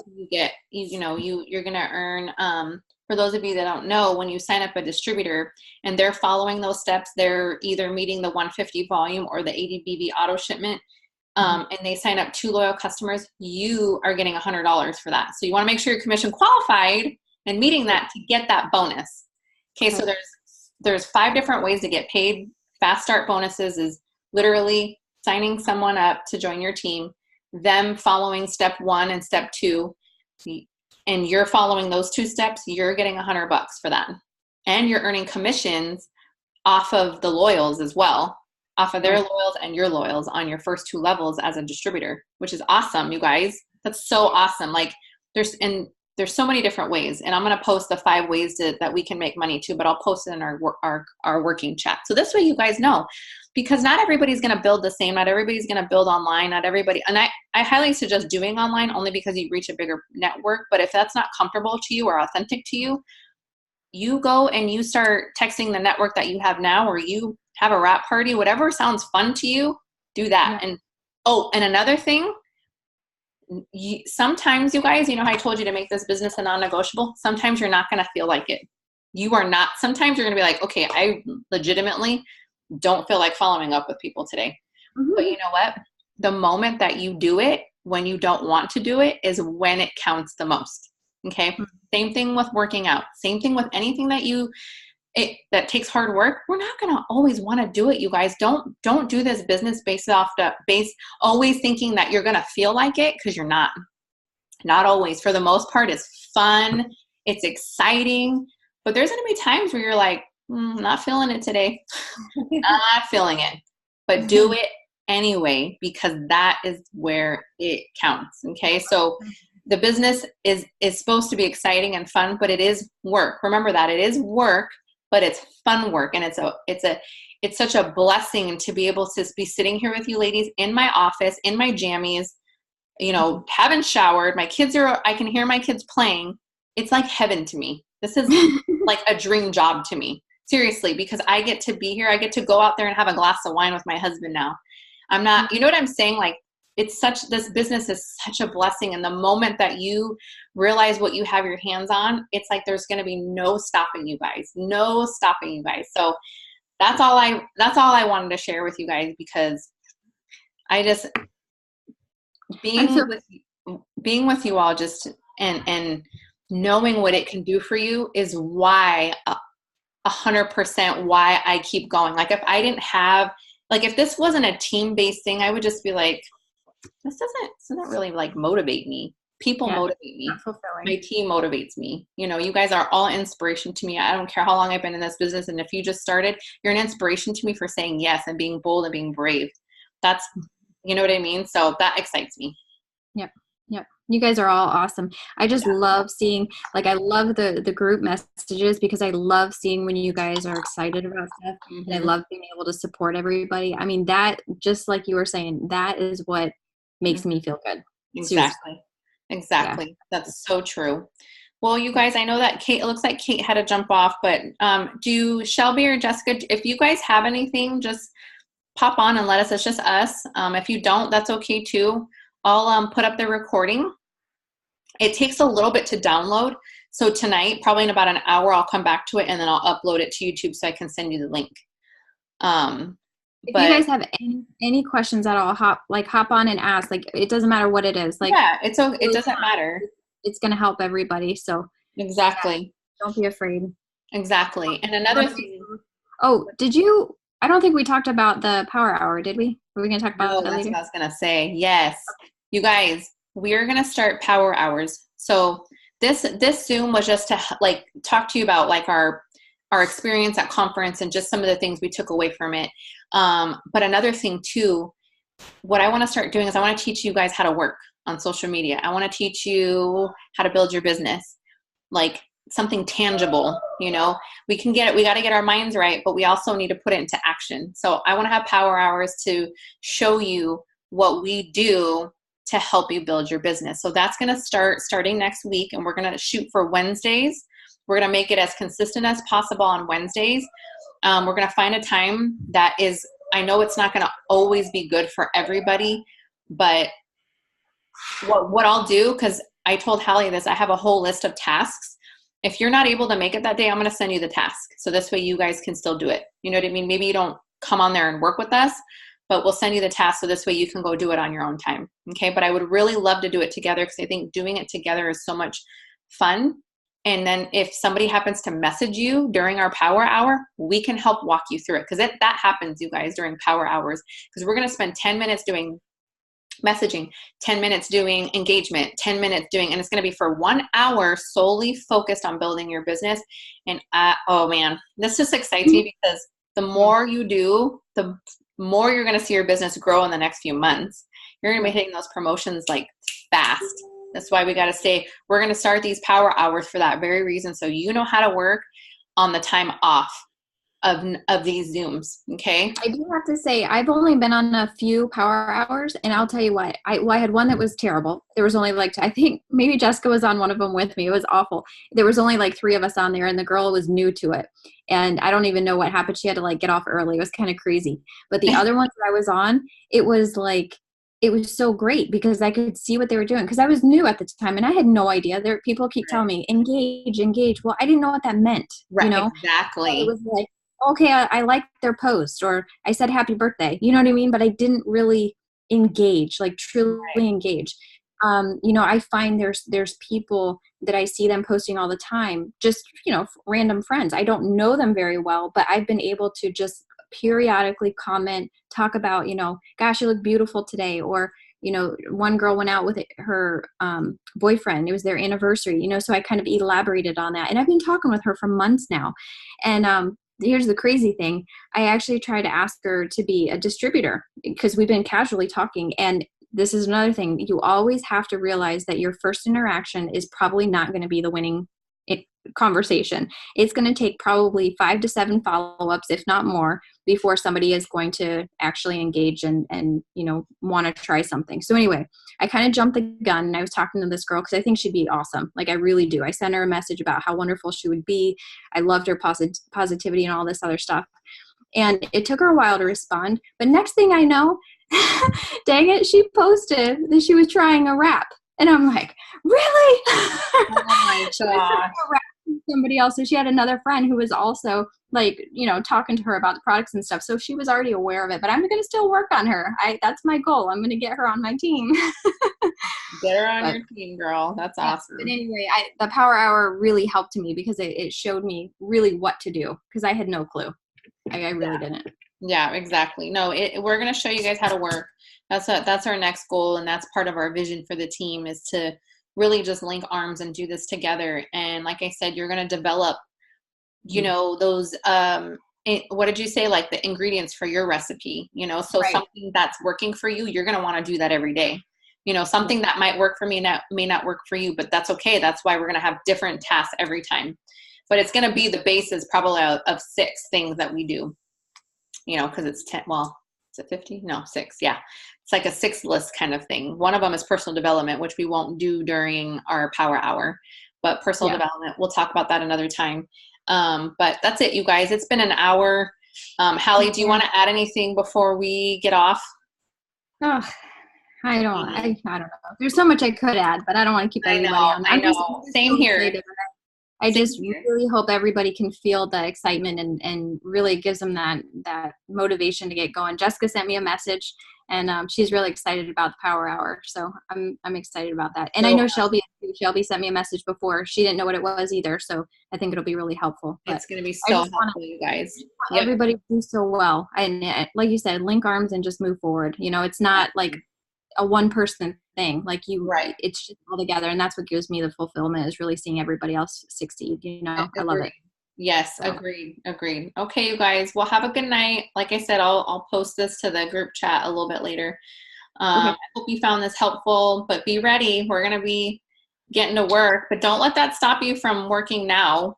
[SPEAKER 1] you're going to earn, for those of you that don't know, when you sign up a distributor and they're following those steps, they're either meeting the 150 volume or the 80 BV auto shipment. And they sign up 2 loyal customers, you are getting $100 for that. So you want to make sure you're commission qualified and meeting that to get that bonus. Okay. So there's 5 different ways to get paid. Fast start bonuses is literally signing someone up to join your team, them following step 1 and step 2, and you're following those 2 steps, you're getting $100 for that. And you're earning commissions off of the loyals as well, off of their loyals and your loyals on your first 2 levels as a distributor, which is awesome, you guys. That's so awesome. Like there's so many different ways, and I'm going to post the 5 ways that we can make money too, but I'll post it in our working chat. So this way you guys know, because not everybody's going to build the same. Not everybody's going to build online. Not everybody. And I highly suggest doing online only because you reach a bigger network. But if that's not comfortable to you or authentic to you, you go and you start texting the network that you have now, or you have a wrap party, whatever sounds fun to you, do that. Yeah. And another thing, sometimes you guys, you know how I told you to make this business a non-negotiable? Sometimes you're not going to feel like it. Sometimes you're going to be like, okay, I legitimately don't feel like following up with people today. Mm-hmm. But you know what? The moment that you do it when you don't want to do it is when it counts the most. Okay. Mm-hmm. Same thing with working out. Same thing with anything that takes hard work. We're not going to always want to do it, you guys. Don't do this business based always thinking that you're going to feel like it, because you're not. Not always. For the most part, it's fun. It's exciting. But there's going to be times where you're like, not feeling it today. Not feeling it. But do it anyway, because that is where it counts. Okay. So the business is supposed to be exciting and fun, but it is work. Remember that it is work, but it's fun work. And it's such a blessing to be able to be sitting here with you ladies in my office, in my jammies, you know, haven't showered. I can hear my kids playing. It's like heaven to me. This is like a dream job to me. Seriously, because I get to be here. I get to go out there and have a glass of wine with my husband now. I'm not, you know what I'm saying? Like, this business is such a blessing. And the moment that you realize what you have your hands on, it's like there's going to be no stopping you guys. No stopping you guys. So that's all I wanted to share with you guys, because I just being with you all just and knowing what it can do for you is why 100% why I keep going. Like if this wasn't a team-based thing, I would just be like, this doesn't really like motivate me. People motivate me. My team motivates me. You know, you guys are all inspiration to me. I don't care how long I've been in this business. And if you just started, you're an inspiration to me for saying yes and being bold and being brave. That's, you know what I mean? So that excites me.
[SPEAKER 2] Yep. Yep. You guys are all awesome. I just love seeing, like, I love the group messages, because I love seeing when you guys are excited about stuff. Mm-hmm. And I love being able to support everybody. I mean, that, just like you were saying, that is what makes me feel good.
[SPEAKER 1] Exactly. Exactly. Yeah. That's so true. Well, you guys, I know that it looks like Kate had to jump off, but do Shelby or Jessica, if you guys have anything, just pop on and let us. It's just us. If you don't, that's okay too. I'll put up the recording. It takes a little bit to download. So tonight, probably in about an hour, I'll come back to it and then I'll upload it to YouTube so I can send you the link.
[SPEAKER 2] If you guys have any questions at all, hop on and ask. Like, it doesn't matter what it is. Like, yeah,
[SPEAKER 1] it doesn't matter.
[SPEAKER 2] It's going to help everybody. So
[SPEAKER 1] exactly.
[SPEAKER 2] Don't be afraid.
[SPEAKER 1] Exactly. And another thing.
[SPEAKER 2] Oh, I don't think we talked about the power hour, did we? Were we going to talk about that later?
[SPEAKER 1] That's what I was going to say. Yes. You guys, we're going to start power hours. So this Zoom was just to like talk to you about like our our experience at conference and just some of the things we took away from it. But another thing too, what I want to start doing is I want to teach you guys how to work on social media. I want to teach you how to build your business, like something tangible. You know, we can get it. We got to get our minds right, but we also need to put it into action. So I want to have power hours to show you what we do to help you build your business. So that's going to starting next week, and we're going to shoot for Wednesdays. We're going to make it as consistent as possible on Wednesdays. We're going to find a time that is, I know it's not going to always be good for everybody, but what I'll do, because I told Hallie this, I have a whole list of tasks. If you're not able to make it that day, I'm going to send you the task. So this way you guys can still do it. You know what I mean? Maybe you don't come on there and work with us, but we'll send you the task. So this way you can go do it on your own time. Okay. But I would really love to do it together, because I think doing it together is so much fun. And then if somebody happens to message you during our power hour, we can help walk you through it. Because that happens, you guys, during power hours. Because we're going to spend 10 minutes doing messaging, 10 minutes doing engagement, 10 minutes doing, and it's going to be for 1 hour solely focused on building your business. And oh man, this just excites me, because the more you do, the more you're going to see your business grow in the next few months. You're going to be hitting those promotions like fast. That's why we got to stay. We're going to start these power hours for that very reason. So you know how to work on the time off of these Zooms. Okay.
[SPEAKER 2] I do have to say, I've only been on a few power hours, and I'll tell you what, I had one that was terrible. There was only like, I think maybe Jessica was on one of them with me. It was awful. There was only like 3 of us on there, and the girl was new to it. And I don't even know what happened. She had to like get off early. It was kind of crazy. But the other ones that I was on, it was so great, because I could see what they were doing, because I was new at the time and I had no idea. People keep telling me engage. Well, I didn't know what that meant.
[SPEAKER 1] Right.
[SPEAKER 2] You know?
[SPEAKER 1] Exactly.
[SPEAKER 2] It was like, okay, I liked their post, or I said happy birthday. You know what I mean? But I didn't really engage, like truly engage. You know, I find there's people that I see them posting all the time, just, you know, random friends. I don't know them very well, but I've been able to just periodically comment, talk about, you know, gosh, you look beautiful today. Or, you know, one girl went out with her boyfriend. It was their anniversary, you know, so I kind of elaborated on that. And I've been talking with her for months now. And here's the crazy thing. I actually tried to ask her to be a distributor, because we've been casually talking. And this is another thing. You always have to realize that your first interaction is probably not going to be the winning conversation. It's going to take probably 5 to 7 follow-ups, if not more, before somebody is going to actually engage and you know, want to try something. So anyway, I kind of jumped the gun, and I was talking to this girl because I think she'd be awesome. Like, I really do. I sent her a message about how wonderful she would be. I loved her positivity and all this other stuff. And it took her a while to respond. But next thing I know, dang it, she posted that she was trying a rap. And I'm like, really?
[SPEAKER 1] Oh my gosh.
[SPEAKER 2] Somebody else. So she had another friend who was also, like, you know, talking to her about the products and stuff. So she was already aware of it, but I'm going to still work on her. That's my goal. I'm going to get her on my team.
[SPEAKER 1] Get her on your team, girl. That's awesome.
[SPEAKER 2] But anyway, the power hour really helped me, because it showed me really what to do, because I had no clue. I really didn't.
[SPEAKER 1] Yeah, exactly. No, we're going to show you guys how to work. That's our next goal. And that's part of our vision for the team, is to really just link arms and do this together. And like I said, you're going to develop, you know, those, what did you say? Like the ingredients for your recipe, you know, so something that's working for you, you're going to want to do that every day. You know, something that might work for me may not work for you, but that's okay. That's why we're going to have different tasks every time. But it's going to be the basis probably of 6 things that we do, you know, because it's 10. Well, is it 50? No, 6. Yeah. It's like a 6 list kind of thing. One of them is personal development, which we won't do during our power hour, but personal development, we'll talk about that another time. But that's it, you guys. It's been an hour. Hallie, do you want to add anything before we get off?
[SPEAKER 2] Oh, I don't know. There's so much I could add, but I don't want to keep everybody on.
[SPEAKER 1] I know. Same here.
[SPEAKER 2] I just really hope everybody can feel the excitement and really gives them that motivation to get going. Jessica sent me a message, and she's really excited about the power hour. So I'm excited about that. And I know Shelby sent me a message before. She didn't know what it was either. So I think it'll be really helpful. But
[SPEAKER 1] it's going to be so helpful, you guys.
[SPEAKER 2] Everybody do so well. And like you said, link arms and just move forward. You know, it's not like a one person thing, like it's just all together, and that's what gives me the fulfillment, is really seeing everybody else succeed. You know, I love it.
[SPEAKER 1] Yes,
[SPEAKER 2] So.
[SPEAKER 1] agreed. Okay, you guys. Well, have a good night. Like I said, I'll post this to the group chat a little bit later.
[SPEAKER 2] Okay.
[SPEAKER 1] I hope you found this helpful, but be ready. We're going to be getting to work, but don't let that stop you from working now.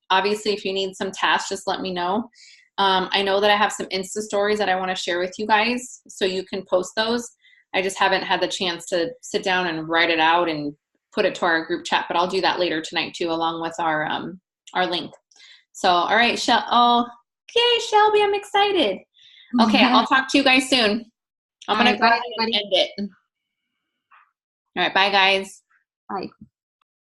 [SPEAKER 1] Obviously, if you need some tasks, just let me know. I know that I have some Insta stories that I want to share with you guys, so you can post those. I just haven't had the chance to sit down and write it out and put it to our group chat, but I'll do that later tonight too, along with our link. So, all right, okay, Shelby, I'm excited. Okay, I'll talk to you guys soon. I'm going to go ahead and end it. All right, bye, guys.
[SPEAKER 2] Bye.